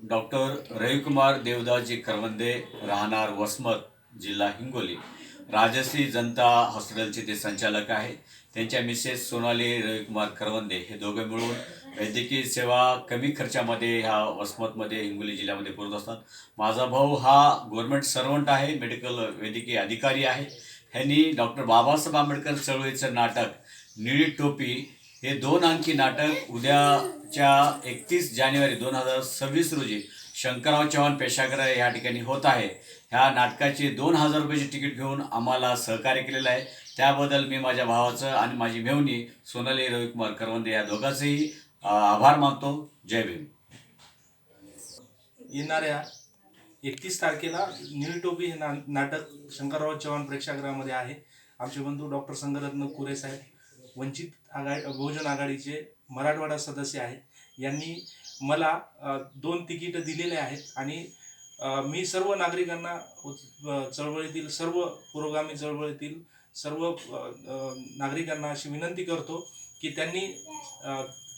Doctor Ravikumar देवदासजी करवंदे, राहणार वसमत, जिल्हा हिंगोली, राजश्री जनता हॉस्पिटलचे ते संचालक आहे. त्यांच्या मिसेस सोनाली रविकुमार करवंदे हे दोघे मिळून वैद्यकीय सेवा कमी खर्चामध्ये ह्या वसमतमध्ये हिंगोली जिल्ह्यामध्ये पुरवत असतात. माझा भाऊ हा गव्हर्नमेंट सर्वंट आहे, मेडिकल वैद्यकीय अधिकारी आहे. ह्यांनी डॉक्टर बाबासाहेब आंबेडकर चळवळीचं नाटक निळी टोपी हे 2 अंकी नाटक उद्याच्या 31 जानेवारी 2026 रोजी शंकरराव चव्हाण पेशागृह या ठिकाणी होत आहे. ह्या नाटकाची 2000 रुपयाची तिकीट घेऊन आम्हाला सहकार्य केलेलं आहे. त्याबद्दल मी माझ्या भावाचं आणि माझी मेहुणी सोनाली रविकुमार करवंदे या दोघांचेही आभार मानतो. जय भीम. येणाऱ्या 31 तारखेला निळी टोपी हे नाटक शंकरराव चव्हाण प्रेक्षागृहामध्ये आहे. आमचे बंधू डॉक्टर संगरत्न कुरे साहेब, वंचित बहुजन आघाडीचे मराठवाडा सदस्य आहेत. यांनी मला 2 तिकीटं दिलेले आहेत आणि मी सर्व नागरिकांना चळवळीतील सर्व पुरोगामी चळवळीतील सर्व नागरिकांना अशी विनंती करतो की त्यांनी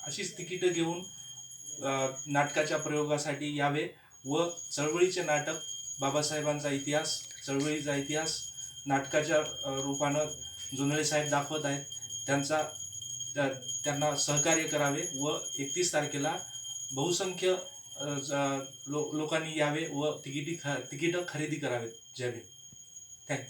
अशीच तिकीटं घेऊन नाटकाच्या प्रयोगासाठी यावे व चळवळीचे नाटक, बाबासाहेबांचा इतिहास, चळवळीचा इतिहास नाटकाच्या रूपानं जोंधळे साहेब दाखवत आहेत. त्यांना सहकार्य करावे व 31 तारखेला बहुसंख्य लोकांनी यावे व तिकीटं खरेदी करावेत. जय भीम. थँक्यू.